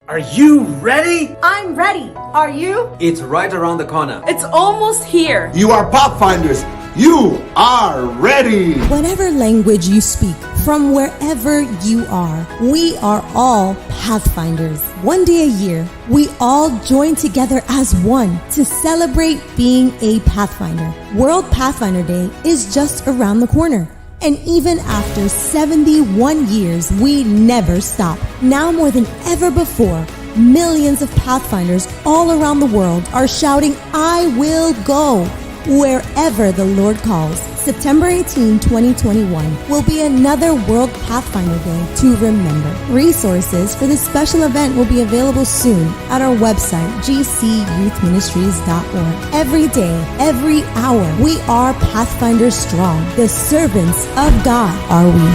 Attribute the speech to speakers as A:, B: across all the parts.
A: Are you ready?
B: I'm ready. Are you?
A: It's right around the corner.
B: It's almost here.
C: You are Pathfinders. You are ready.
D: Whatever language you speak, from wherever you are, we are all Pathfinders. One day a year, we all join together as one to celebrate being a Pathfinder. World Pathfinder Day is just around the corner. And even after 71 years, we never stop. Now more than ever before, millions of Pathfinders all around the world are shouting, "I will go," wherever the Lord calls. September 18, 2021 will be another World Pathfinder Day to remember. Resources for this special event will be available soon at our website, gcyouthministries.org. Every day, every hour, we are Pathfinder strong. The servants of God are we.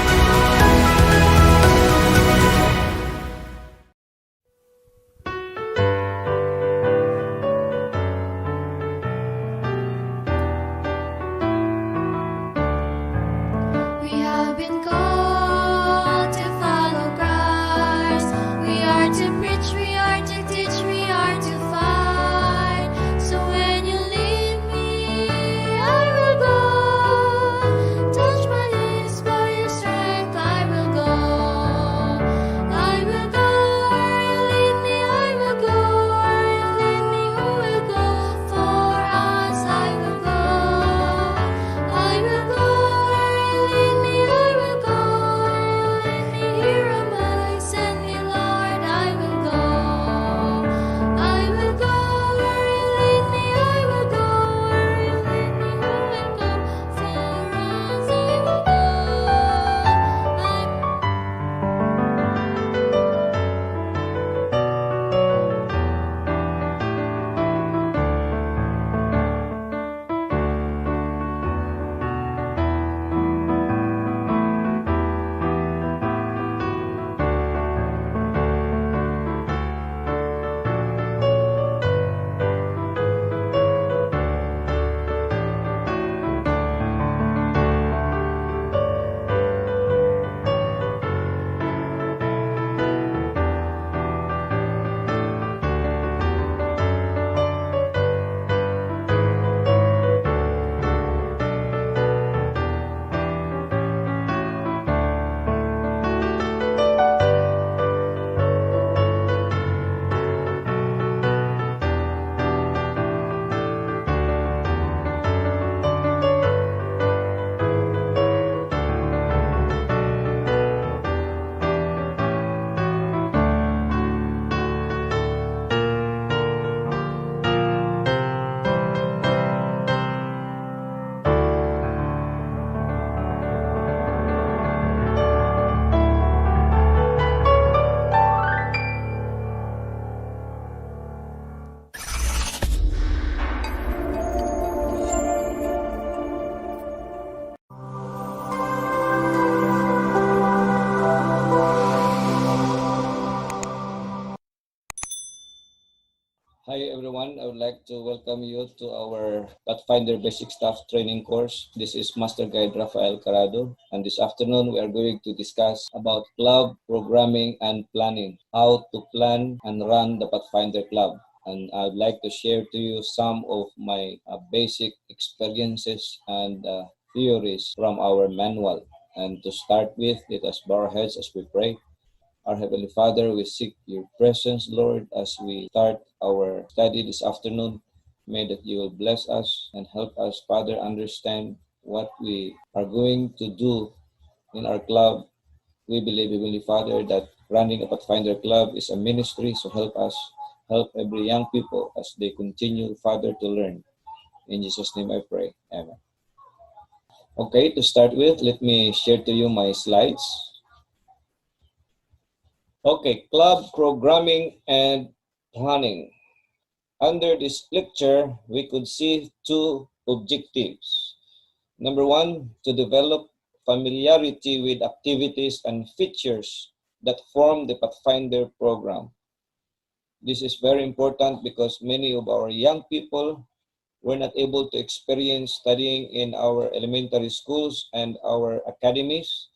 E: Hi everyone, I would like to welcome you to our Pathfinder Basic Staff Training course. This is Master Guide Rafael Carado, and this afternoon we are going to discuss about club programming and planning, how to plan and run the Pathfinder Club. And I'd like to share to you some of my basic experiences and theories from our manual. And to start with, let us bow our heads as we pray. Our Heavenly Father, we seek your presence, Lord, as we start our study this afternoon. May that you will bless us and help us, Father, understand what we are going to do in our club. We believe, Heavenly Father, that running a Pathfinder Club is a ministry, so help us, help every young people as they continue, Father, to learn. In Jesus' name I pray. Amen. Okay, to start with, let me share to you my slides. Okay, club programming and planning. Under this lecture, we could see two objectives. Number one, to develop familiarity with activities and features that form the Pathfinder program. This is very important because many of our young people were not able to experience studying in our elementary schools and our academies,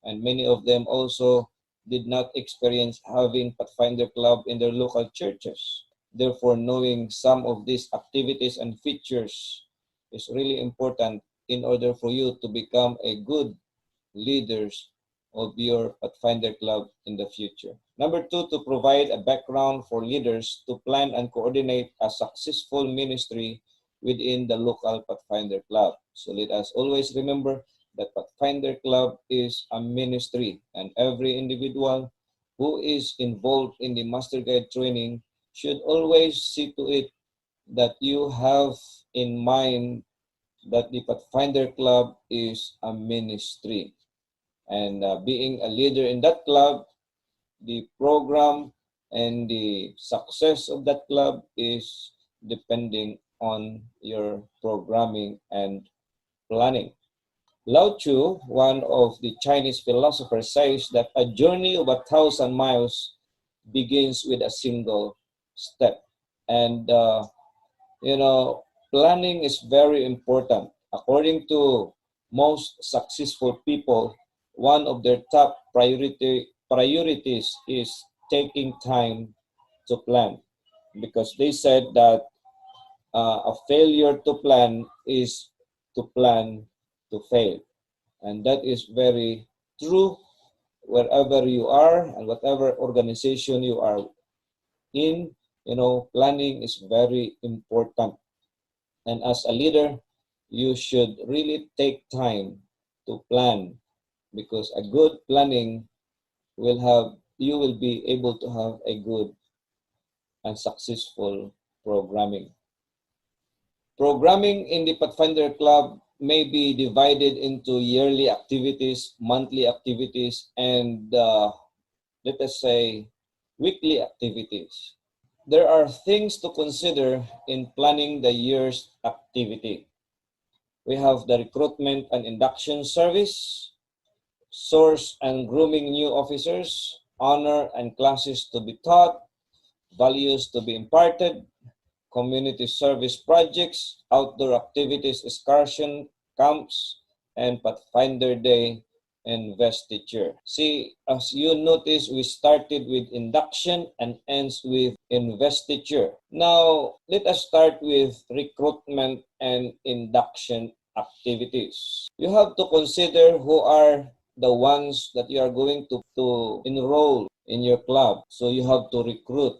E: and many of them also did not experience having Pathfinder Club in their local churches. Therefore, knowing some of these activities and features is really important in order for you to become a good leaders of your Pathfinder Club in the future. Number two, to provide a background for leaders to plan and coordinate a successful ministry within the local Pathfinder Club. So let us always remember that Pathfinder Club is a ministry, and every individual who is involved in the Master Guide training should always see to it that you have in mind that the Pathfinder Club is a ministry. And being a leader in that club, the program and the success of that club is depending on your programming and planning. Lao Tzu, one of the Chinese philosophers, says that a journey of 1,000 miles begins with a single step. And, planning is very important. According to most successful people, one of their top priorities is taking time to plan, because they said that a failure to plan is to plan to fail. And that is very true wherever you are and whatever organization you are in. Planning is very important. And as a leader, you should really take time to plan, because a good planning you will be able to have a good and successful programming. Programming in the Pathfinder Club may be divided into yearly activities, monthly activities, and let us say weekly activities. There are things to consider in planning the year's activity. We have the recruitment and induction service, source and grooming new officers, honor and classes to be taught, values to be imparted, community service projects, outdoor activities, excursion, camps, and Pathfinder Day investiture. See, as you notice, we started with induction and ends with investiture. Now, let us start with recruitment and induction activities. You have to consider who are the ones that you are going to enroll in your club. So you have to recruit.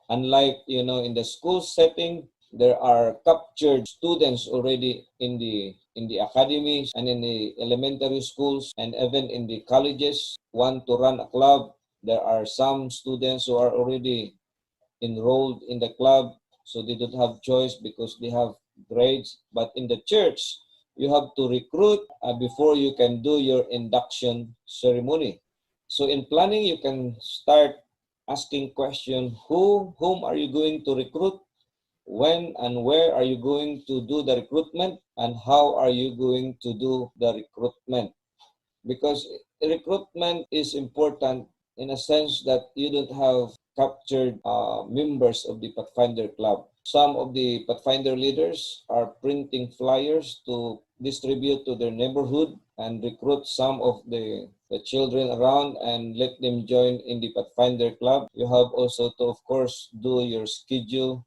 E: Unlike, in the school setting, there are captured students already in the academies and in the elementary schools and even in the colleges. Want to run a club, there are some students who are already enrolled in the club, so they don't have choice because they have grades. But in the church, you have to recruit before you can do your induction ceremony. So in planning, you can start asking question, whom are you going to recruit? When and where are you going to do the recruitment? And how are you going to do the recruitment? Because recruitment is important in a sense that you don't have captured members of the Pathfinder Club. Some of the Pathfinder leaders are printing flyers to distribute to their neighborhood and recruit some of the children around and let them join in the Pathfinder Club. You have also to, of course, do your schedule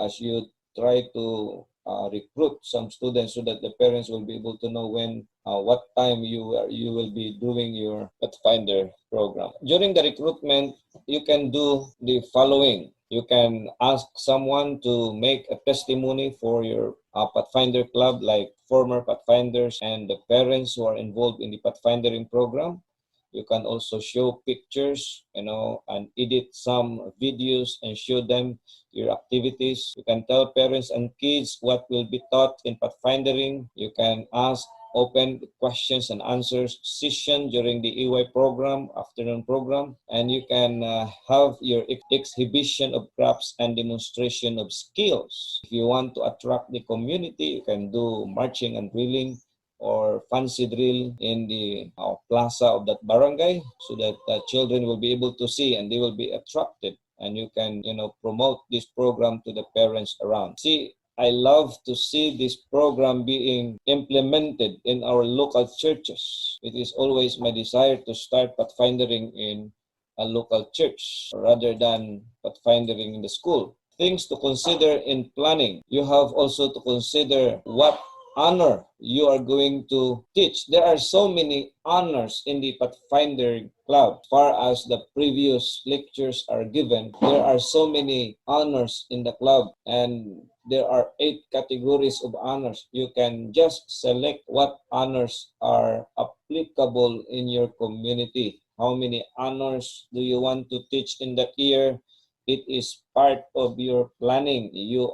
E: as you try to recruit some students so that the parents will be able to know when, what time you will be doing your Pathfinder program. During the recruitment, you can do the following. You can ask someone to make a testimony for your Pathfinder Club, like former Pathfinders and the parents who are involved in the Pathfindering program. You can also show pictures, and edit some videos and show them your activities. You can tell parents and kids what will be taught in Pathfindering. You can ask open questions and answers session during the EY program, afternoon program, and you can have your exhibition of crafts and demonstration of skills. If you want to attract the community, you can do marching and drilling or fancy drill in the plaza of that barangay so that children will be able to see and they will be attracted, and you can promote this program to the parents around. See, I love to see this program being implemented in our local churches. It is always my desire to start Pathfindering in a local church rather than pathfindering in the school. Things to consider in planning. You have also to consider what honor you are going to teach. There are so many honors in the Pathfinder Club. As far as the previous lectures are given, there are so many honors in the club, and there are 8 categories of honors. You can just select what honors are applicable in your community. How many honors do you want to teach in that year? It is part of your planning. You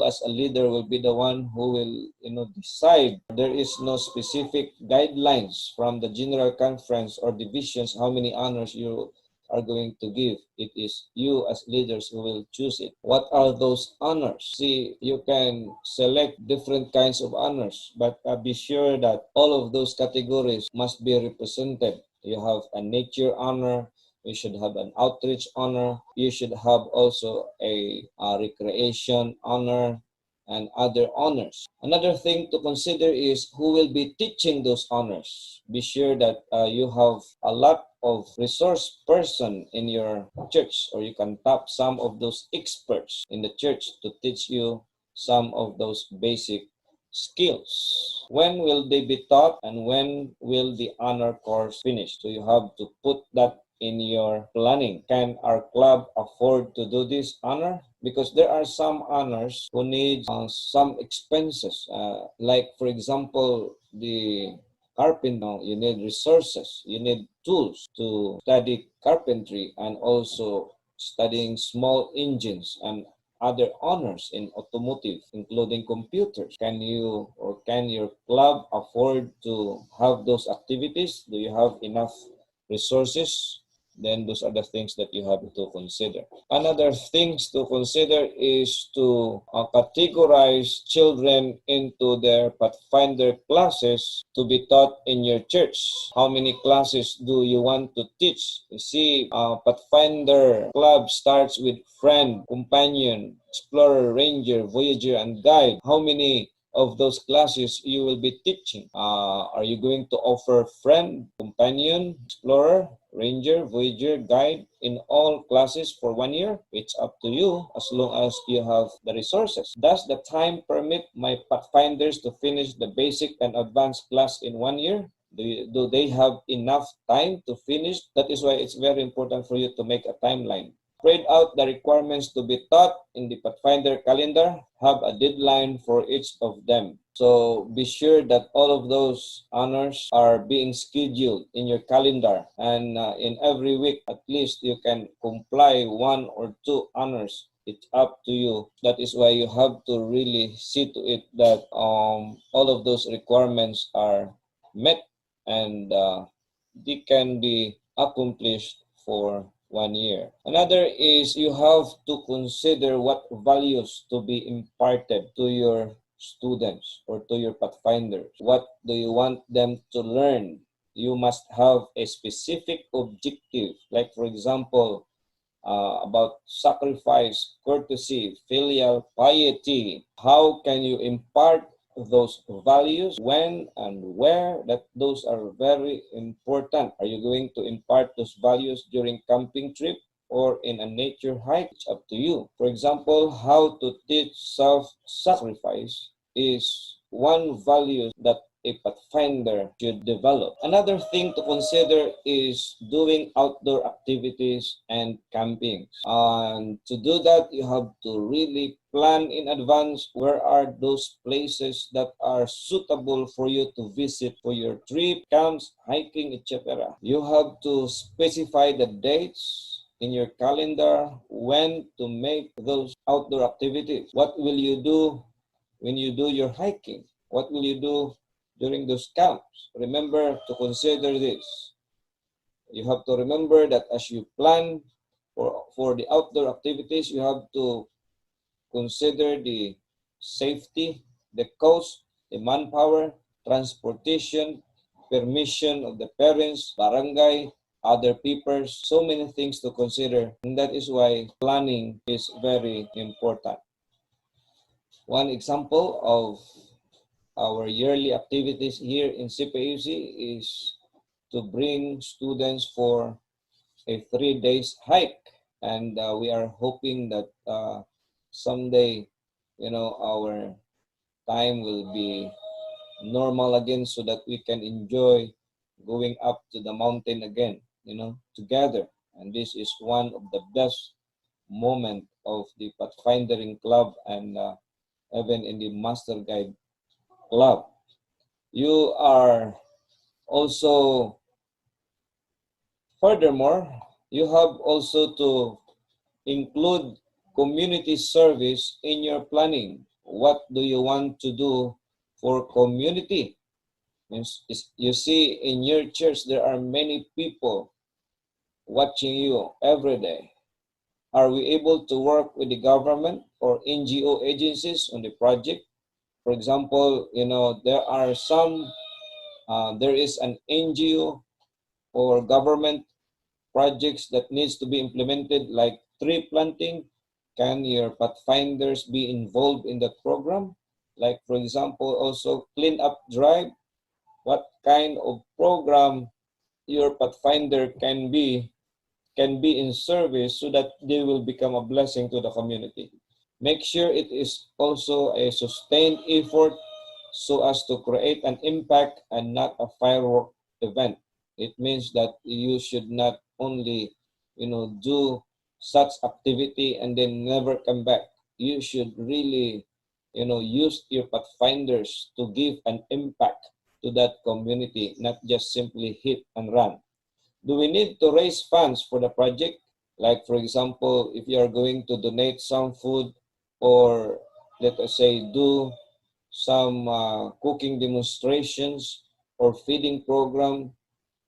E: as a leader will be the one who will decide. There is no specific guidelines from the general conference or divisions how many honors you are going to give. It is you as leaders who will choose it. What are those honors? See, you can select different kinds of honors, but be sure that all of those categories must be represented. You have a nature honor, you should have an outreach honor, you should have also a recreation honor, and other honors. Another thing to consider is who will be teaching those honors. Be sure that you have a lot of resource person in your church, or you can tap some of those experts in the church to teach you some of those basic skills. When will they be taught, and when will the honor course finish? So you have to put that in your planning. Can our club afford to do this honor? Because there are some honors who need some expenses. Like for example, the carpenter, you need resources, you need tools to study carpentry, and also studying small engines and other honors in automotive, including computers. Can you or can your club afford to have those activities? Do you have enough resources? Then those are the things that you have to consider. Another things to consider is to categorize children into their Pathfinder classes to be taught in your church. How many classes do you want to teach? You see, Pathfinder club starts with friend, companion, explorer, ranger, voyager, and guide. How many of those classes you will be teaching? Are you going to offer friend, companion, explorer, ranger, voyager, guide in all classes for 1 year? It's up to you, as long as you have the resources. Does the time permit my Pathfinders to finish the basic and advanced class in 1 year? Do they have enough time to finish? That is why it's very important for you to make a timeline. Spread out the requirements to be taught in the Pathfinder calendar. Have a deadline for each of them. So be sure that all of those honors are being scheduled in your calendar, and in every week at least you can comply 1 or 2 honors. It's up to you. That is why you have to really see to it that all of those requirements are met, and they can be accomplished for 1 year. Another is you have to consider what values to be imparted to your students or to your Pathfinders. What do you want them to learn? You must have a specific objective, like for example, about sacrifice, courtesy, filial piety. How can you impart those values, when and where? That those are very important. Are you going to impart those values during camping trip or in a nature hike? It's up to you. For example, how to teach self-sacrifice is one value that a Pathfinder should develop. Another thing to consider is doing outdoor activities and camping. And to do that, you have to really plan in advance where are those places that are suitable for you to visit for your trip, camps, hiking, etc. You have to specify the dates in your calendar when to make those outdoor activities. What will you do when you do your hiking? What will you do during those camps? Remember to consider this. You have to remember that as you plan for the outdoor activities, you have to consider the safety, the cost, the manpower, transportation, permission of the parents, barangay, other peoples, so many things to consider. And that is why planning is very important. One example of our yearly activities here in CPUC is to bring students for a 3 days hike, and we are hoping that someday, our time will be normal again so that we can enjoy going up to the mountain again, together. And this is one of the best moment of the Pathfindering Club and even in the Master Guide Club. You are also, furthermore, you have also to include community service in your planning. What do you want to do for community? You see, in your church, there are many people watching you every day. Are we able to work with the government or NGO agencies on the project? For example, there is an NGO or government projects that needs to be implemented, like tree planting. Can your Pathfinders be involved in that program? Like, for example, also clean up drive. What kind of program your Pathfinder can be in service so that they will become a blessing to the community. Make sure it is also a sustained effort so as to create an impact and not a firework event. It means that you should not only, do such activity and then never come back. You should really, use your Pathfinders to give an impact to that community, not just simply hit and run. Do we need to raise funds for the project? Like, for example, if you are going to donate some food or, let us say, do some cooking demonstrations or feeding program,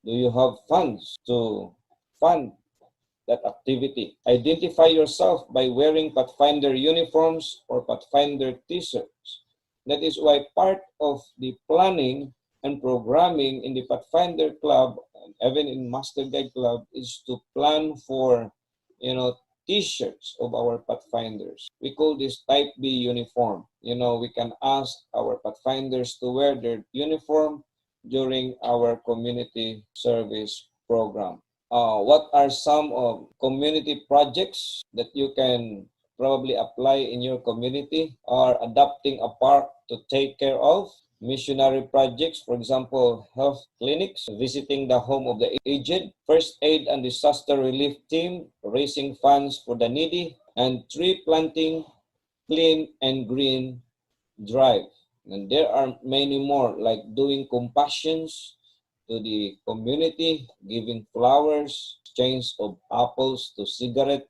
E: do you have funds to fund that activity? Identify yourself by wearing Pathfinder uniforms or Pathfinder t-shirts. That is why part of the planning and programming in the Pathfinder Club, and even in Master Guide Club, is to plan for, t-shirts of our Pathfinders. We call this Type B uniform. We can ask our Pathfinders to wear their uniform during our community service program. What are some of community projects that you can probably apply in your community? Are adopting a park to take care of. Missionary projects, for example, health clinics, visiting the home of the aged, first aid and disaster relief team, raising funds for the needy, and tree planting, clean and green drive. And there are many more, like doing compassions to the community, giving flowers, exchange of apples to cigarette,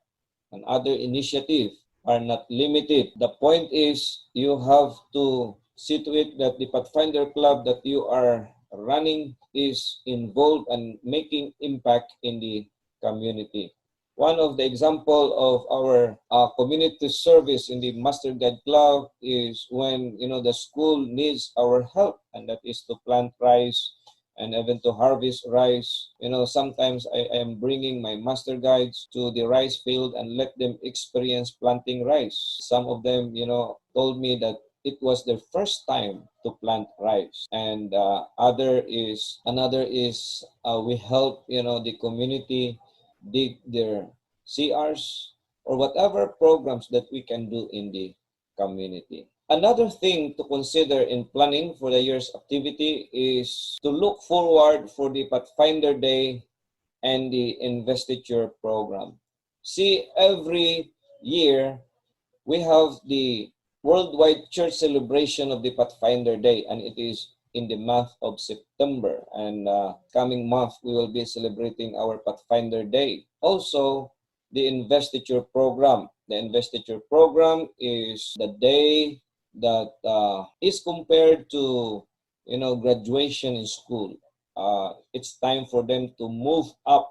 E: and other initiatives are not limited. The point is, you have to see to it that the Pathfinder Club that you are running is involved and making impact in the community. One of the example of our community service in the Master Guide Club is when the school needs our help, and that is to plant rice and even to harvest rice. Sometimes I am bringing my master guides to the rice field and let them experience planting rice. Some of them, told me that it was their first time to plant rice, and another is we help the community dig their CRs or whatever programs that we can do in the community. Another thing to consider in planning for the year's activity is to look forward for the Pathfinder Day and the investiture program. See, every year we have the worldwide church celebration of the Pathfinder Day, and it is in the month of September. And coming month, we will be celebrating our Pathfinder Day. Also, the investiture program. The investiture program is the day that is compared to graduation in school. It's time for them to move up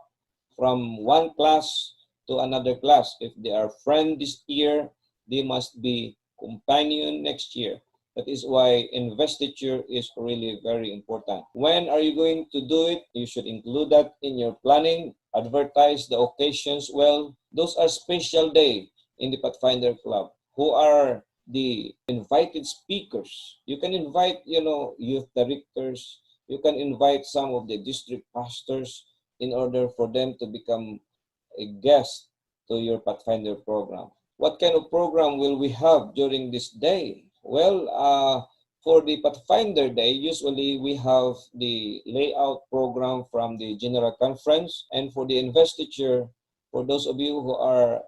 E: from one class to another class. If they are friends this year, they must be companion next year. That is why investiture is really very important. When are you going to do it? You should include that in your planning. Advertise the occasions well. Those are special days in the Pathfinder Club. Who are the invited speakers? You can invite, youth directors. You can invite some of the district pastors in order for them to become a guest to your Pathfinder program. What kind of program will we have during this day? Well, for the Pathfinder Day, usually we have the layout program from the General Conference, and for the investiture, for those of you who are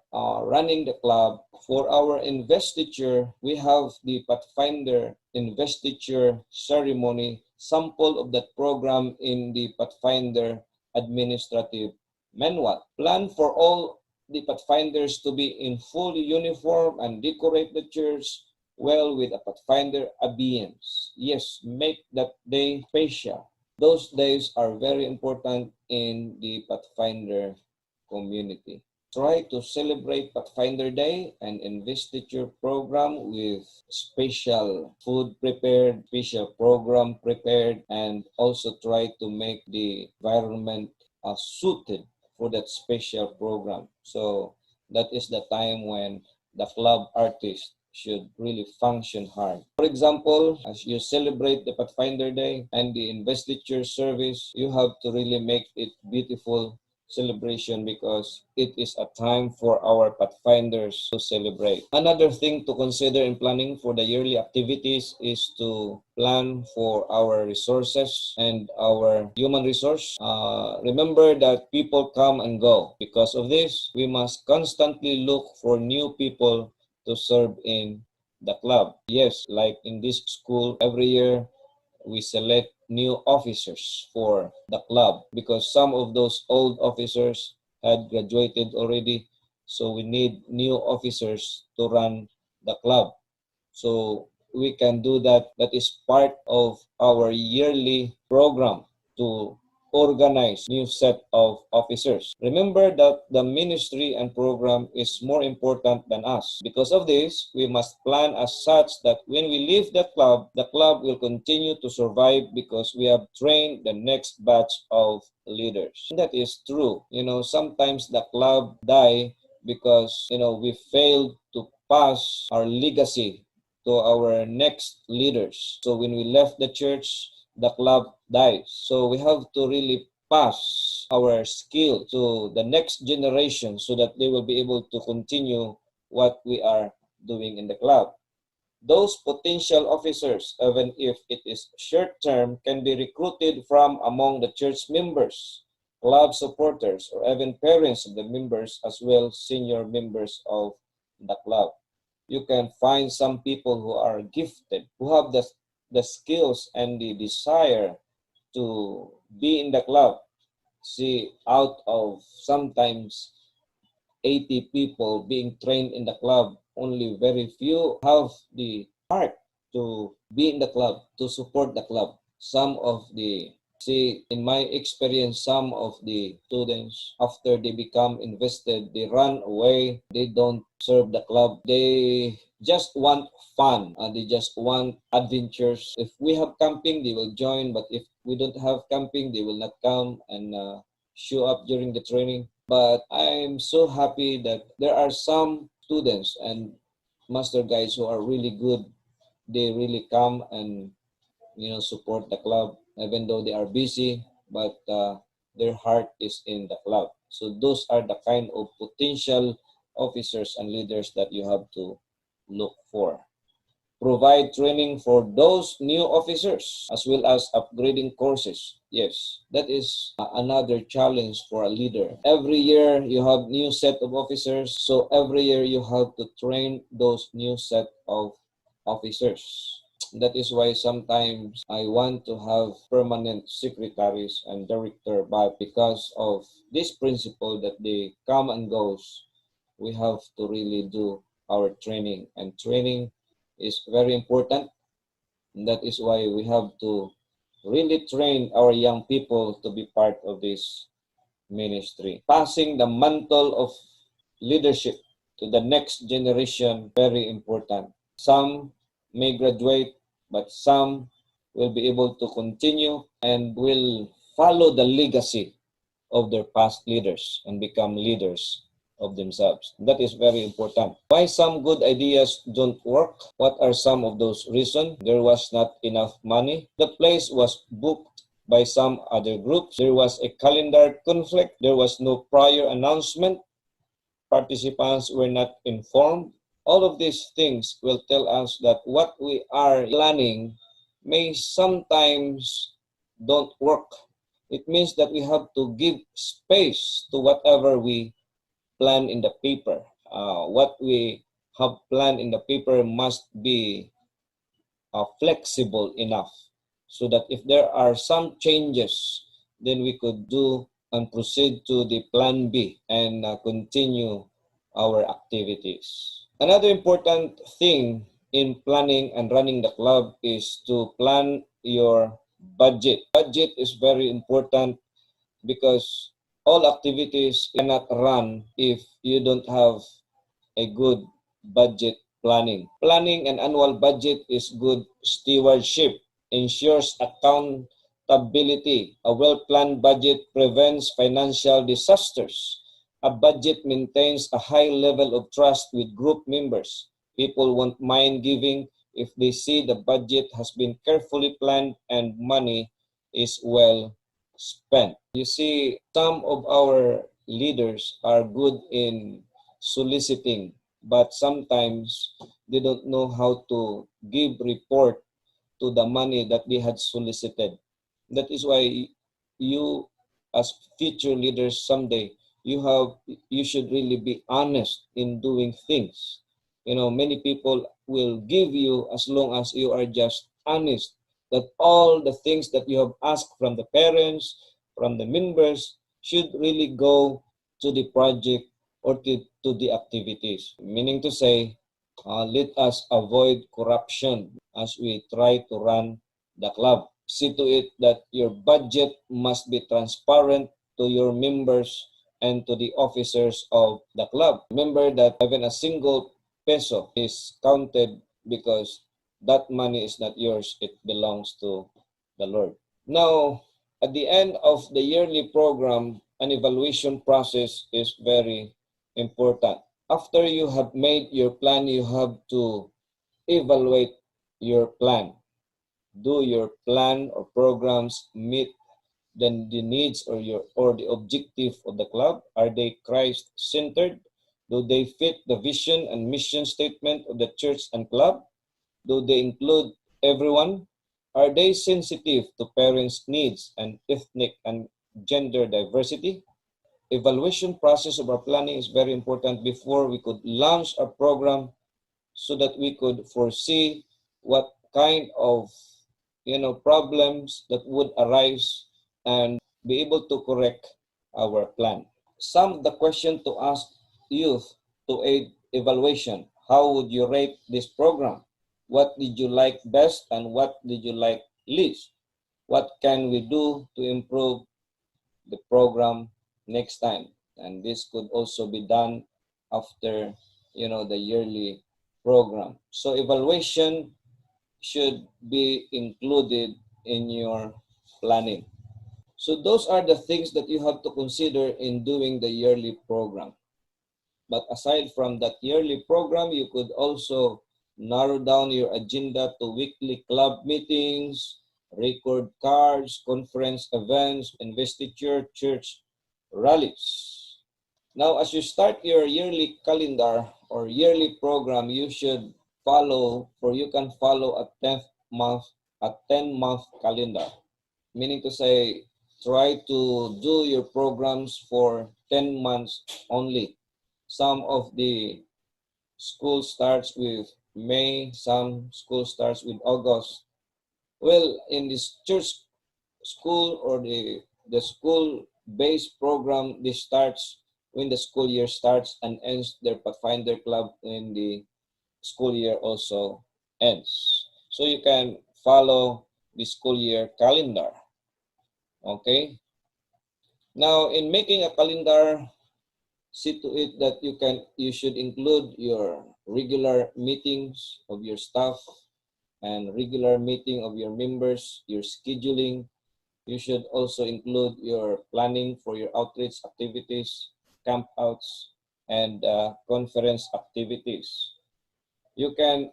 E: running the club, for our investiture, we have the Pathfinder investiture ceremony, sample of that program in the Pathfinder administrative manual. Plan for all the Pathfinders to be in full uniform and decorate the church well with a Pathfinder ambience. Yes, make that day special. Those days are very important in the Pathfinder community. Try to celebrate Pathfinder Day and investiture program with special food prepared, special program prepared, and also try to make the environment suited for that special program. So that is the time when the club artist should really function hard. For example, as you celebrate the Pathfinder Day and the investiture service, you have to really make it beautiful celebration because it is a time for our Pathfinders to celebrate. Another thing to consider in planning for the yearly activities is to plan for our resources and our human resource. Remember that people come and go. Because of this, we must constantly look for new people to serve in the club. Yes, like in this school, every year we select new officers for the club because some of those old officers had graduated already. So we need new officers to run the club. So we can do that. That is part of our yearly program to organize new set of officers. Remember that the ministry and program is more important than us. Because of this, we must plan as such that when we leave the club will continue to survive because we have trained the next batch of leaders. That is true. Sometimes the club die because, we failed to pass our legacy to our next leaders. So when we left the church, the club dies. So we have to really pass our skill to the next generation so that they will be able to continue what we are doing in the club. Those potential officers, even if it is short term, can be recruited from among the church members, club supporters, or even parents of the members, as well as senior members of the club. You can find some people who are gifted, who have the skills and the desire to be in the club. See, out of sometimes 80 people being trained in the club, only very few have the heart to be in the club, to support the club. In my experience, some of the students, after they become invested, they run away. They don't serve the club. They just want fun. They just want adventures. If we have camping, they will join. But if we don't have camping, they will not come and show up during the training. But I'm so happy that there are some students and master guides who are really good. They really come and support the club, even though they are busy, but their heart is in the club. So those are the kind of potential officers and leaders that you have to look for. Provide training for those new officers as well as upgrading courses. Yes, that is another challenge for a leader. Every year you have new set of officers, so every year you have to train those new set of officers. That is why sometimes I want to have permanent secretaries and director, but because of this principle that they come and goes, we have to really do our training, and training is very important. And that is why we have to really train our young people to be part of this ministry. Passing the mantle of leadership to the next generation, very important. Some may graduate, but some will be able to continue and will follow the legacy of their past leaders and become leaders of themselves. That is very important. Why some good ideas don't work? What are some of those reasons? There was not enough money. The place was booked by some other groups. There was a calendar conflict. There was no prior announcement. Participants were not informed. All of these things will tell us that what we are planning may sometimes don't work. It means that we have to give space to whatever we plan in the paper. What we have planned in the paper must be flexible enough so that if there are some changes, then we could do and proceed to the plan B and continue our activities. Another important thing in planning and running the club is to plan your budget. Budget is very important because all activities cannot run if you don't have a good budget planning. Planning an annual budget is good stewardship, ensures accountability. A well-planned budget prevents financial disasters. A budget maintains a high level of trust with group members. People won't mind giving if they see the budget has been carefully planned and money is well spent. You see, some of our leaders are good in soliciting, but sometimes they don't know how to give report to the money that they had solicited. That is why you, as future leaders someday, you should really be honest in doing things. You know, many people will give you as long as you are just honest that all the things that you have asked from the parents, from the members, should really go to the project or to the activities. Meaning to say, let us avoid corruption as we try to run the club. See to it that your budget must be transparent to your members and to the officers of the club. Remember that even a single peso is counted because that money is not yours, it belongs to the Lord. Now, at the end of the yearly program, an evaluation process is very important. After you have made your plan, you have to evaluate your plan. Do your plan or programs meet the needs or the objective of the club? Are they Christ-centered? Do they fit the vision and mission statement of the church and club? Do they include everyone? Are they sensitive to parents' needs and ethnic and gender diversity? Evaluation process of our planning is very important before we could launch a program so that we could foresee what kind of problems that would arise and be able to correct our plan. Some of the question to ask youth to aid evaluation: how would you rate this program? What did you like best and what did you like least? What can we do to improve the program next time? And this could also be done after the yearly program. So evaluation should be included in your planning. So those are the things that you have to consider in doing the yearly program. But aside from that yearly program, you could also narrow down your agenda to weekly club meetings, record cards, conference events, investiture, church rallies. Now, as you start your yearly calendar or yearly program, you should follow, or you can follow a 10-month calendar. Meaning to say, try to do your programs for 10 months only. Some of the school starts with May, some school starts with August. Well, in this church school or the school-based program, this starts when the school year starts and ends. Their Pathfinder club when the school year also ends. So you can follow the school year calendar. Okay? Now, in making a calendar, see to it that you should include your regular meetings of your staff and regular meeting of your members, your scheduling. You should also include your planning for your outreach activities, campouts, and conference activities. You can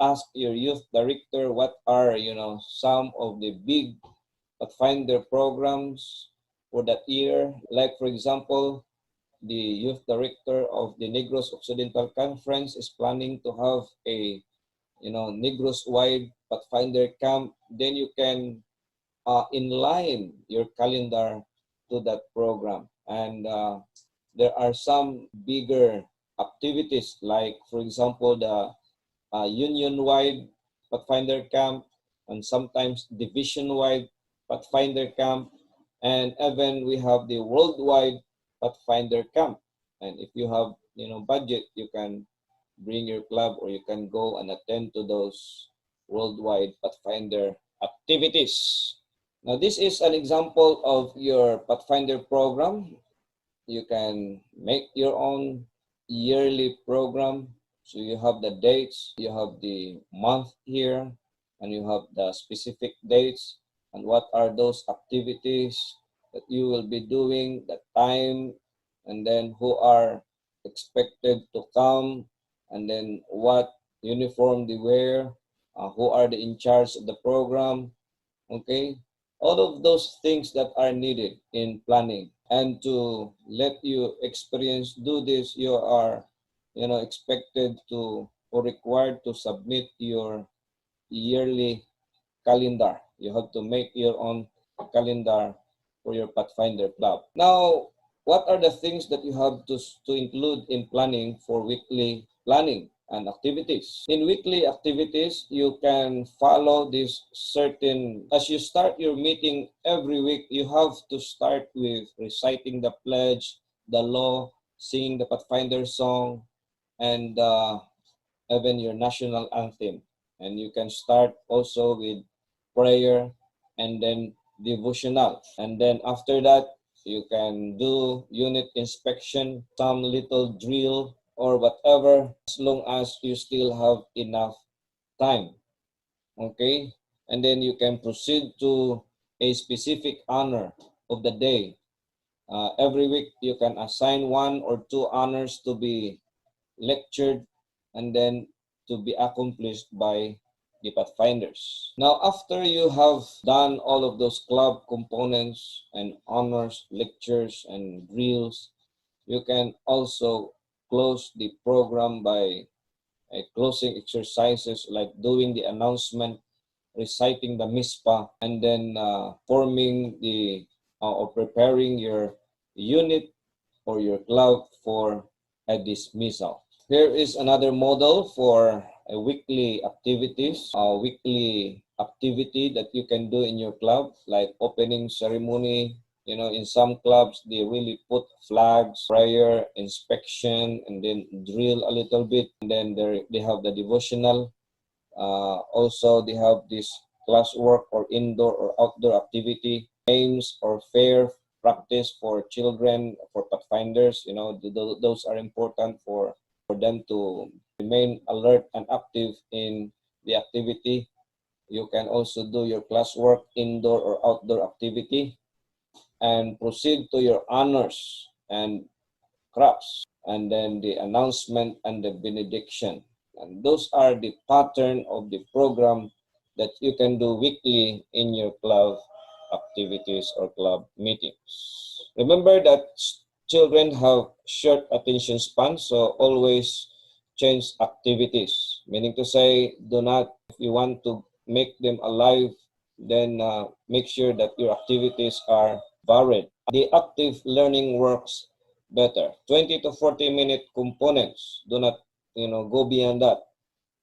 E: ask your youth director what are some of the big Pathfinder programs for that year. Like for example, the youth director of the Negros Occidental Conference is planning to have a Negros wide Pathfinder camp. Then you can inline your calendar to that program. And there are some bigger activities, like for example the union-wide Pathfinder camp, and sometimes division-wide Pathfinder camp, and even we have the worldwide Pathfinder camp. And if you have budget, you can bring your club or you can go and attend to those worldwide Pathfinder activities. Now this is an example of your Pathfinder program. You can make your own yearly program. So you have the dates, you have the month here, and you have the specific dates and what are those activities that you will be doing, the time, and then who are expected to come, and then what uniform they wear, who are the in charge of the program, okay? All of those things that are needed in planning. And to let you experience do this, you are expected to or required to submit your yearly calendar. You have to make your own calendar for your Pathfinder club. Now, what are the things that you have to include in planning for weekly planning and activities? In weekly activities, you can follow this certain, as you start your meeting every week, you have to start with reciting the pledge, the law, singing the Pathfinder song, and even your national anthem. And you can start also with prayer and then devotional. And then after that, you can do unit inspection, some little drill or whatever, as long as you still have enough time. Okay? And then you can proceed to a specific honor of the day. Every week, you can assign 1 or 2 honors to be lectured and then to be accomplished by the Pathfinders. Now, after you have done all of those club components and honors, lectures, and drills, you can also close the program by closing exercises like doing the announcement, reciting the MISPA, and then forming the or preparing your unit or your club for a dismissal. Here is another model for a weekly activities, a weekly activity that you can do in your club, like opening ceremony. In some clubs, they really put flags, prayer, inspection, and then drill a little bit. And then they have the devotional. Also, they have this classwork or indoor or outdoor activity, games or fair practice for children, for Pathfinders. Those are important for them to remain alert and active in the activity. You can also do your classwork, indoor or outdoor activity, and proceed to your honors and crafts, and then the announcement and the benediction. And those are the pattern of the program that you can do weekly in your club activities or club meetings. Remember that children have short attention span, so always change activities. Meaning to say, do not, if you want to make them alive, then make sure that your activities are varied. The active learning works better. 20 to 40-minute components. Do not, go beyond that.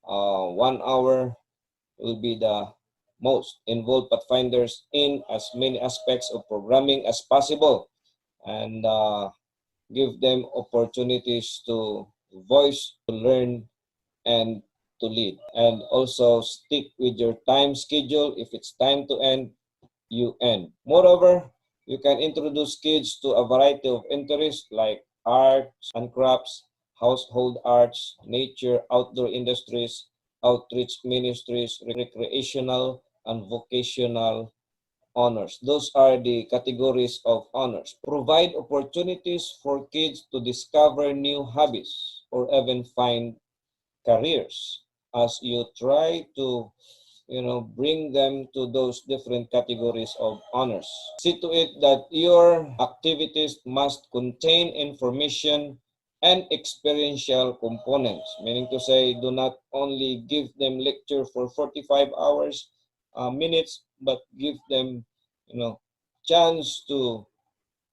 E: 1 hour will be the most. Involve Pathfinders in as many aspects of programming as possible, and give them opportunities to voice, to learn, and to lead. And also stick with your time schedule. If it's time to end, you end. Moreover, you can introduce kids to a variety of interests like arts and crafts, household arts, nature, outdoor industries, outreach ministries, recreational and vocational honors. Those are the categories of honors. Provide opportunities for kids to discover new hobbies or even find careers. As you try to bring them to those different categories of honors. See to it that your activities must contain information and experiential components, meaning to say, do not only give them lecture for 45 minutes, but give them, chance to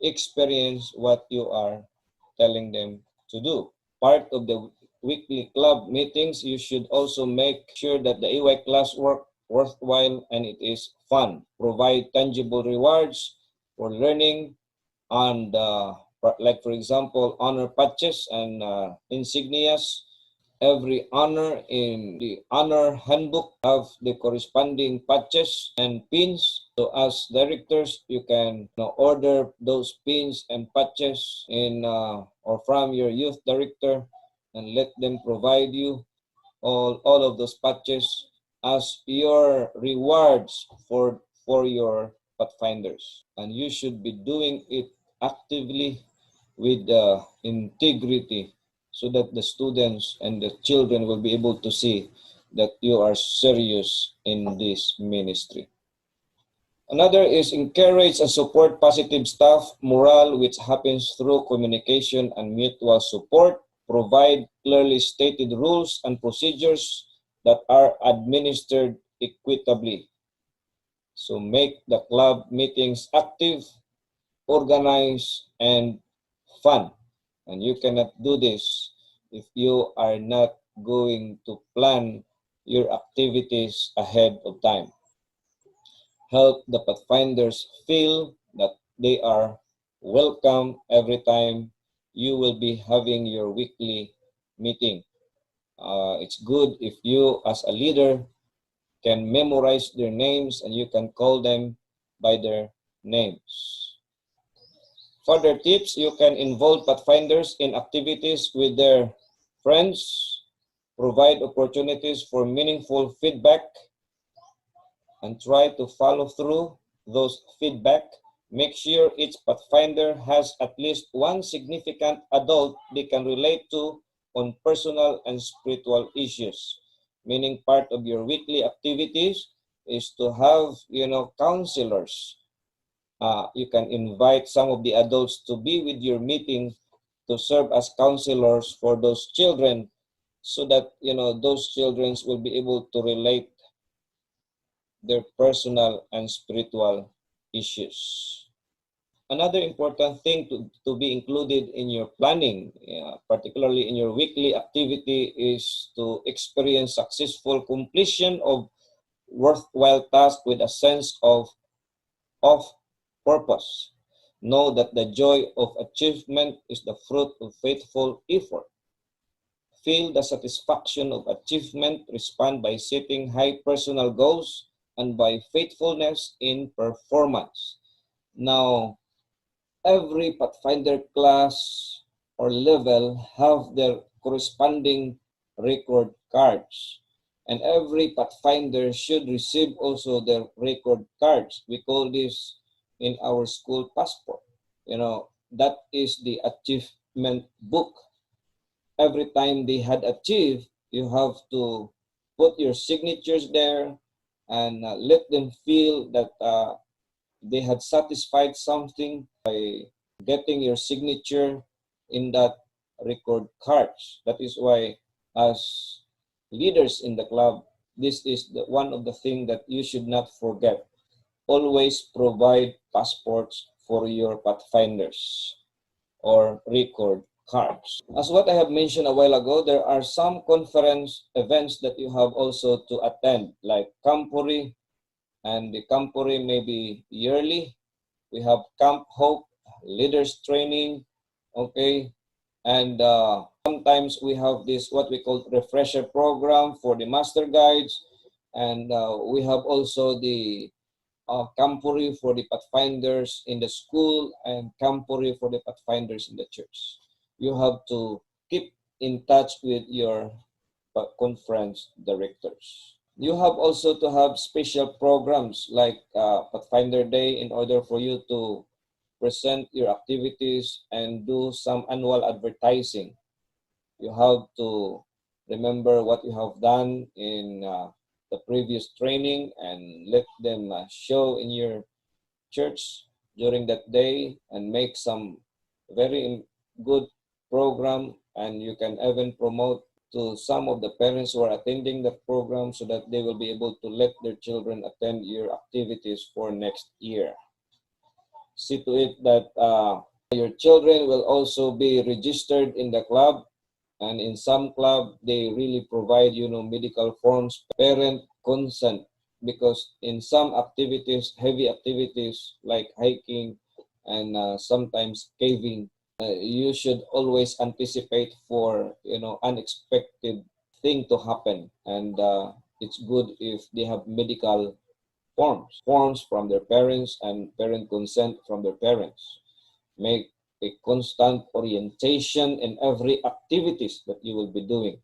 E: experience what you are telling them to do. Part of the weekly club meetings, you should also make sure that the AY classwork worthwhile and it is fun. Provide tangible rewards for learning and like for example, honor patches and insignias. Every honor in the honor handbook have the corresponding patches and pins. So as directors, you can order those pins and patches in or from your youth director and let them provide you all of those patches as your rewards for your pathfinders. And you should be doing it actively with integrity so that the students and the children will be able to see that you are serious in this ministry. Another is encourage and support positive staff morale, which happens through communication and mutual support. Provide clearly stated rules and procedures that are administered equitably. So make the club meetings active, organized, and fun. And you cannot do this if you are not going to plan your activities ahead of time. Help the Pathfinders feel that they are welcome every time you will be having your weekly meeting. It's good if you as a leader can memorize their names and you can call them by their names. Further tips, you can involve Pathfinders in activities with their friends, provide opportunities for meaningful feedback, and try to follow through those feedback. Make sure each Pathfinder has at least one significant adult they can relate to on personal and spiritual issues. Meaning part of your weekly activities is to have, counselors. You can invite some of the adults to be with your meeting to serve as counselors for those children so that, those children will be able to relate their personal and spiritual issues. Another important thing to be included in your planning, particularly in your weekly activity, is to experience successful completion of worthwhile tasks with a sense of purpose. Know that the joy of achievement is the fruit of faithful effort. Feel the satisfaction of achievement, respond by setting high personal goals and by faithfulness in performance. Now, every Pathfinder class or level have their corresponding record cards. And every Pathfinder should receive also their record cards. We call this in our school passport. That is the achievement book. Every time they had achieved, you have to put your signatures there and let them feel that they had satisfied something by getting your signature in that record cards. That is why as leaders in the club, this is one of the things that you should not forget. Always provide passports for your Pathfinders or record cards. As what I have mentioned a while ago, there are some conference events that you have also to attend, like Campuri, and the Campuri may be yearly. We have Camp Hope, Leaders Training, okay, and sometimes we have this what we call refresher program for the master guides, and we have also the Campuri for the Pathfinders in the school and Campuri for the Pathfinders in the church. You have to keep in touch with your conference directors. You have also to have special programs like Pathfinder Day in order for you to present your activities and do some annual advertising. You have to remember what you have done in the previous training and let them show in your church during that day and make some very good program, and you can even promote to some of the parents who are attending the program so that they will be able to let their children attend your activities for next year. See to it that your children will also be registered in the club, and in some club they really provide medical forms, parent consent, because in some activities, heavy activities like hiking and sometimes caving, you should always anticipate for unexpected thing to happen, and it's good if they have medical forms from their parents and parent consent from their parents. Make a constant orientation in every activities that you will be doing,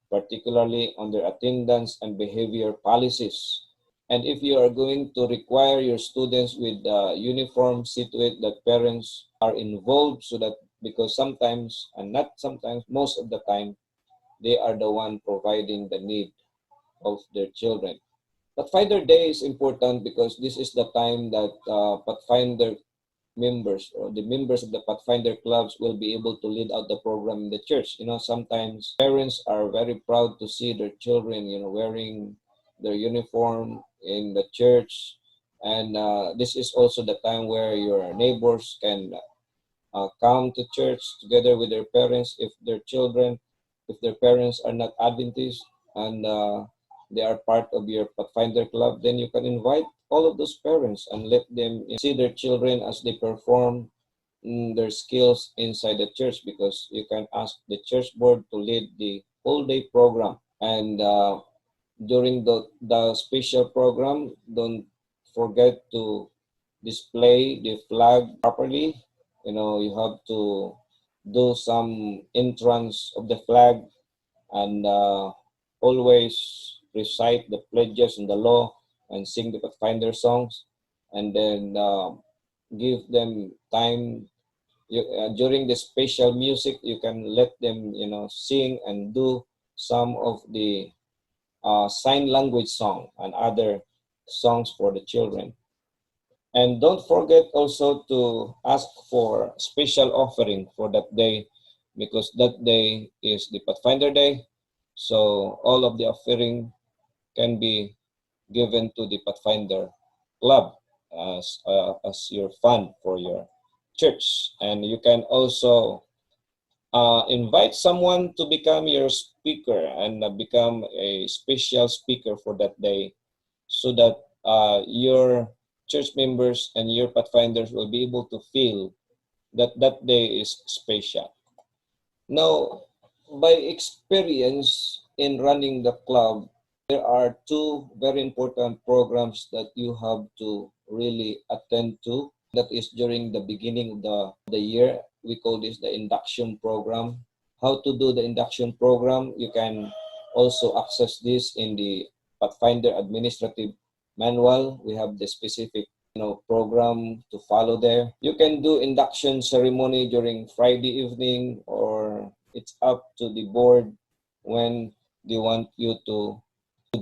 E: particularly on their attendance and behavior policies. And if you are going to require your students with uniform, see to it that parents are involved, so that, because sometimes, and not sometimes, most of the time, they are the one providing the need of their children. Pathfinder Day is important because this is the time that Pathfinder members or the members of the Pathfinder clubs will be able to lead out the program in the church. Sometimes parents are very proud to see their children, wearing their uniform in the church. And this is also the time where your neighbors can come to church together with their parents if their parents are not Adventists and they are part of your Pathfinder club, then you can invite all of those parents and let them see their children as they perform their skills inside the church, because you can ask the church board to lead the whole day program. And during the special program, don't forget to display the flag properly. You have to do some entrance of the flag and always recite the pledges and the law and sing the Pathfinder songs, and then give them time. During the special music, you can let them, sing and do some of the sign language song and other songs for the children. And don't forget also to ask for special offering for that day, because that day is the Pathfinder Day. So all of the offering can be given to the Pathfinder Club as your fund for your church. And you can also invite someone to become your speaker and become a special speaker for that day, so that your church members and your Pathfinders will be able to feel that that day is special. Now, by experience in running the club, there are two very important programs that you have to really attend to. That is during the beginning of the year. We call this the induction program. How to do the induction program, you can also access this in the Pathfinder Administrative Manual. We have the specific program to follow there. You can do induction ceremony during Friday evening, or it's up to the board when they want you to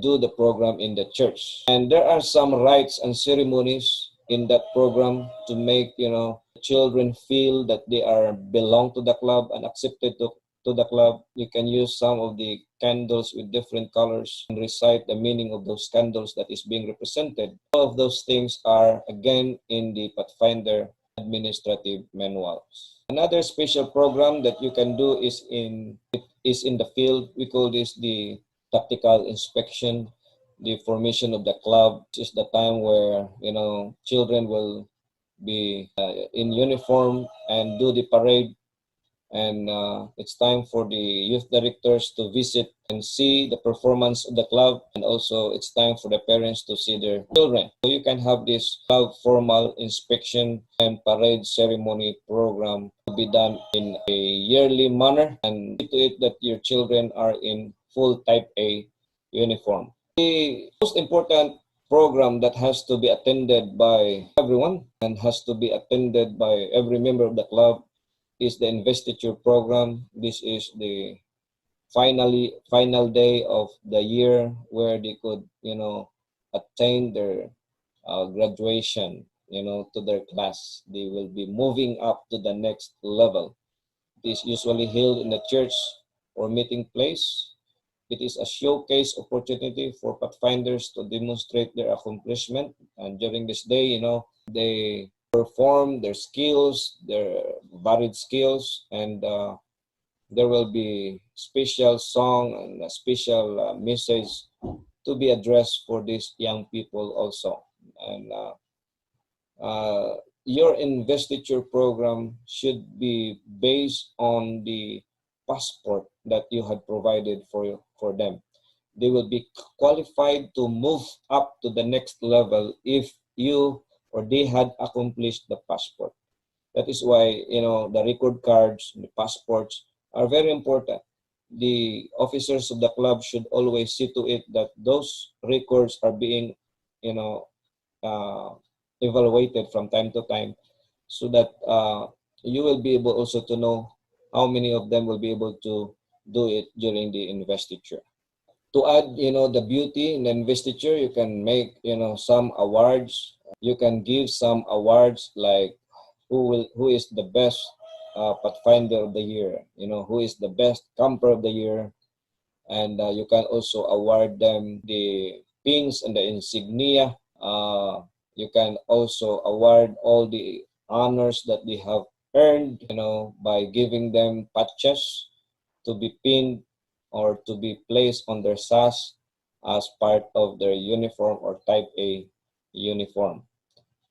E: do the program in the church. And there are some rites and ceremonies in that program to make children feel that they are belong to the club and accepted to the club. You can use some of the candles with different colors and recite the meaning of those candles that is being represented. All of those things are again in the Pathfinder Administrative Manuals. Another special program that you can do is in the field. We call this the tactical inspection, the formation of the club. This is the time where children will be in uniform and do the parade, and it's time for the youth directors to visit and see the performance of the club, and also it's time for the parents to see their children. So you can have this club formal inspection and parade ceremony program to be done in a yearly manner, and see to it that your children are in full type A uniform. The most important program that has to be attended by everyone and has to be attended by every member of the club is the investiture program. This is the final day of the year where they could, attain their graduation, to their class. They will be moving up to the next level. It is usually held in the church or meeting place. It is a showcase opportunity for pathfinders to demonstrate their accomplishment. And during this day, they perform their skills, their varied skills, and there will be special song and a special message to be addressed for these young people also. And your investiture program should be based on the passport that you had provided for them. They will be qualified to move up to the next level if you or they had accomplished the passport. That is why, the record cards, the passports are very important. The officers of the club should always see to it that those records are being, you know, uh, evaluated from time to time, so that you will be able also to know how many of them will be able to do it during the investiture. To add, the beauty in the investiture, you can make, some awards. You can give some awards like who is the best pathfinder of the year, who is the best camper of the year, and you can also award them the pins and the insignia. You can also award all the honors that they have earned, by giving them patches to be pinned or to be placed on their SAS as part of their uniform or type A uniform.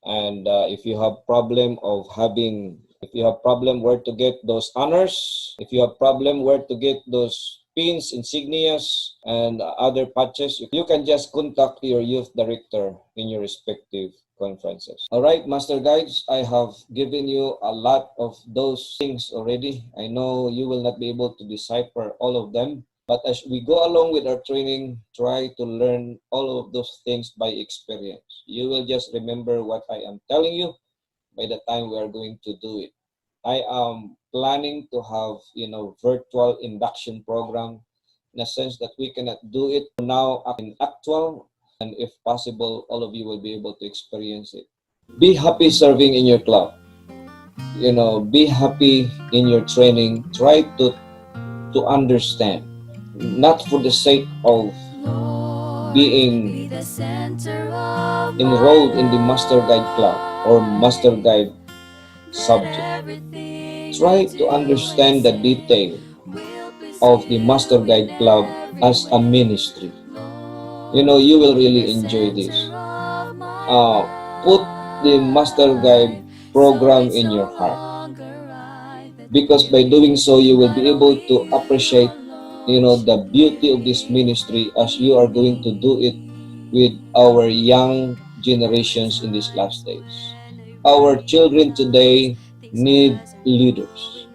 E: And if you have problem of having, if you have problem where to get those honors, if you have problem where to get those pins, insignias, and other patches, you can just contact your youth director in your respective conferences. All right, Master Guides, I have given you a lot of those things already. I know you will not be able to decipher all of them, but as we go along with our training, try to learn all of those things by experience. You will just remember what I am telling you by the time we are going to do it. I am planning to have, virtual induction program, in a sense that we cannot do it now in actual, and if possible, all of you will be able to experience it. Be happy serving in your club. Be happy in your training. Try to understand, not for the sake of being enrolled in the Master Guide Club or Master Guide subject. Try to understand the detail of the Master Guide Club as a ministry. You will really enjoy this. Put the Master Guide program in your heart, because by doing so, you will be able to appreciate, the beauty of this ministry as you are going to do it with our young generations in these last days. Our children today need leaders.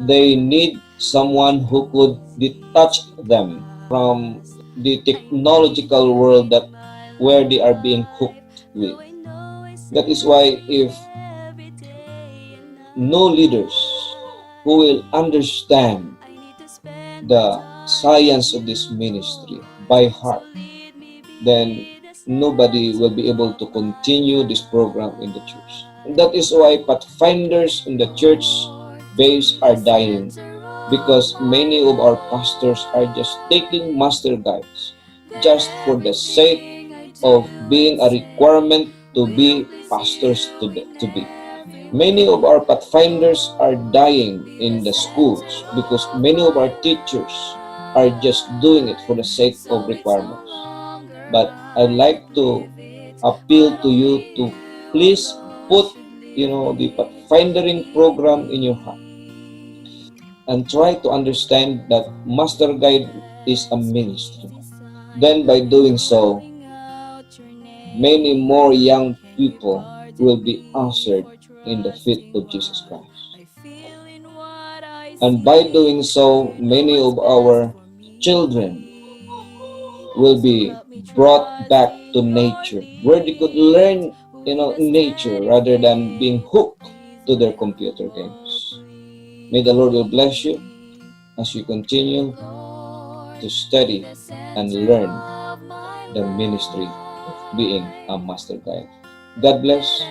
E: They need someone who could detach them from the technological world where they are being hooked with. That is why if no leaders who will understand the science of this ministry by heart, then nobody will be able to continue this program in the church. And that is why pathfinders in the church base are dying, because many of our pastors are just taking master guides just for the sake of being a requirement to be pastors to be. Many of our pathfinders are dying in the schools because many of our teachers are just doing it for the sake of requirements. But I'd like to appeal to you to please put, the pathfindering program in your heart, and try to understand that Master Guide is a ministry. Then by doing so, many more young people will be ushered in the feet of Jesus Christ. And by doing so, many of our children will be brought back to nature, where they could learn, nature rather than being hooked to their computer games. May the Lord will bless you as you continue to study and learn the ministry of being a master guide. God bless.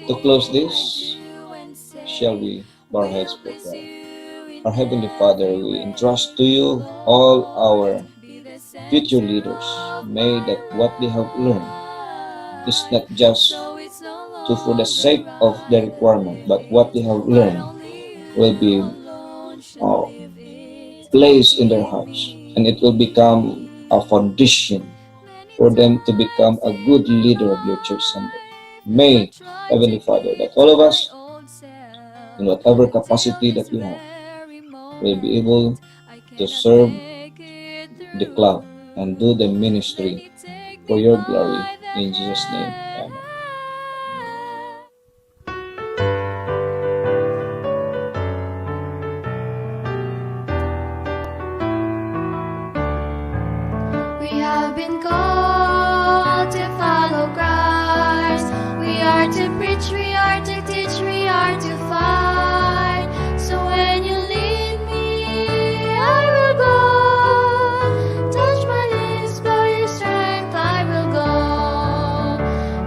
E: To close this, shall we bow our heads for prayer? Our Heavenly Father, we entrust to you all our future leaders. May that what they have learned is not just for the sake of the requirement, but what they have learned will be placed in their hearts, and it will become a foundation for them to become a good leader of your church someday. May, Heavenly Father, that all of us, in whatever capacity that we have, will be able to serve the club and do the ministry for your glory. In Jesus' name, amen.
F: We have been called to follow Christ. We are to preach, we are to teach, we are to fight. So when you lead me, I will go. Touch my lips, by your strength, I will go.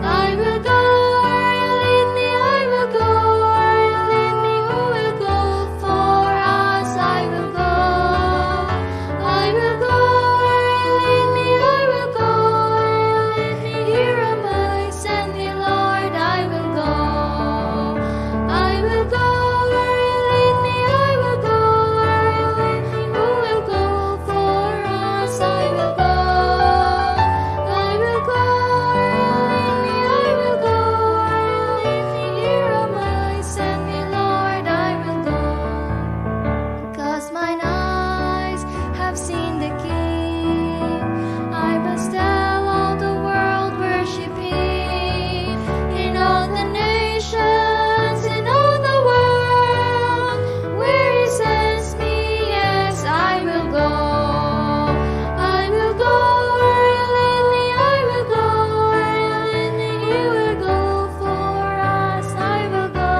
F: I will go where you lead me, I will go where you lead me. Who will go for us? I will go. I will go where you lead me, I will go where you lead me. Here am I, send me, Lord, I will go. I will go where you lead me, I will go where you lead me. Who will go for us? I will go. I will go where you lead me, I will go where you lead me. Here am I, send me, Lord, I will go. 'Cause mine eyes have seen the King. I must tell all the world worship Him. In all the nations, in all the world, where He sends me, yes, I will go. I will go where you lead me, I will go where you lead me. He will go for us, I will go.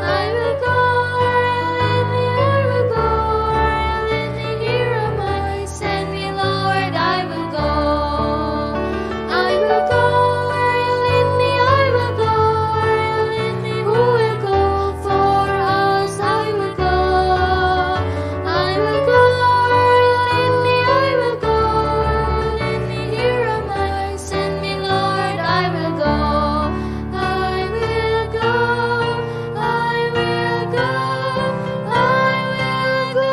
F: I will go where you lead me, I will go where you lead me. Here am I, send me, Lord, I will go. I will go where you lead me, I will go where you lead me. Who will go for us? I will go. I will go where you lead me, I will go where you lead me. Here am I, send me, Lord, I will go. I will go. I will go. I will go.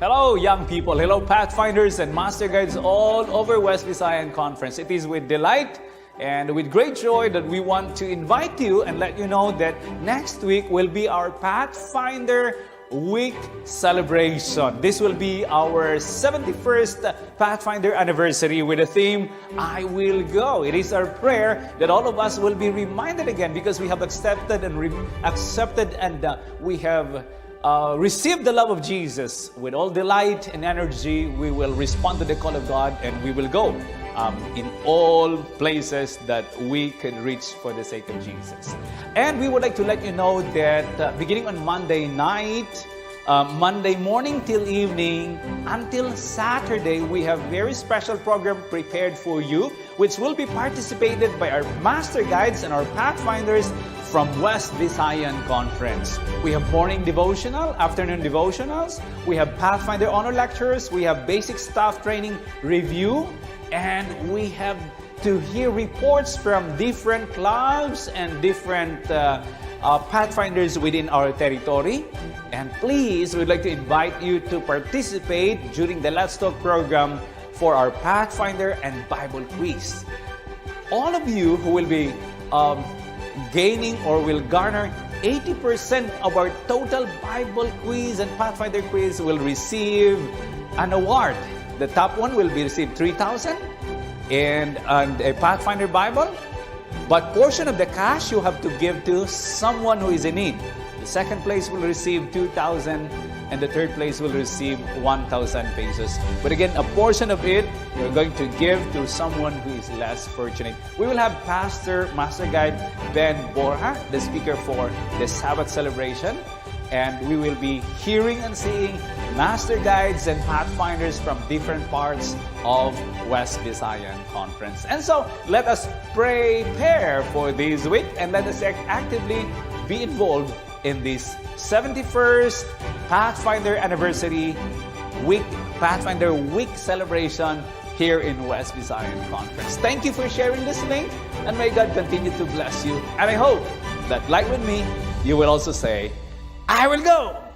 G: Hello, young people. Hello, Pathfinders and Master Guides all over West Visayan Conference. It is with delight and with great joy that we want to invite you and let you know that next week will be our Pathfinder Week celebration. This will be our 71st Pathfinder anniversary with the theme, I Will Go. It is our prayer that all of us will be reminded again, because we have accepted and we have receive the love of Jesus with all delight and energy. We will respond to the call of God, and we will go in all places that we can reach for the sake of Jesus. And we would like to let you know that beginning on Monday night, Monday morning till evening until Saturday, we have very special program prepared for you, which will be participated by our Master Guides and our Pathfinders from West Visayan Conference. We have morning devotional, afternoon devotionals, we have Pathfinder honor lectures, we have basic staff training review, and we have to hear reports from different clubs and different Pathfinders within our territory. And please, we'd like to invite you to participate during the Let's Talk program for our Pathfinder and Bible quiz. All of you who will be gaining or will garner 80% of our total Bible quiz and Pathfinder quiz will receive an award. The top one will be received 3,000 and a Pathfinder Bible. But portion of the cash you have to give to someone who is in need. The second place will receive 2,000 and the third place will receive 1,000 pesos. But again, a portion of it we're going to give to someone who is less fortunate. We will have Pastor Master Guide Ben Borja, the speaker for the Sabbath celebration, and we will be hearing and seeing Master Guides and Pathfinders from different parts of West Visayan Conference. And so, let us prepare for this week and let us actively be involved in this 71st Pathfinder Anniversary Week, Pathfinder Week celebration here in West Visayan Conference. Thank you for sharing this link, and may God continue to bless you. And I hope that, like with me, you will also say, I will go!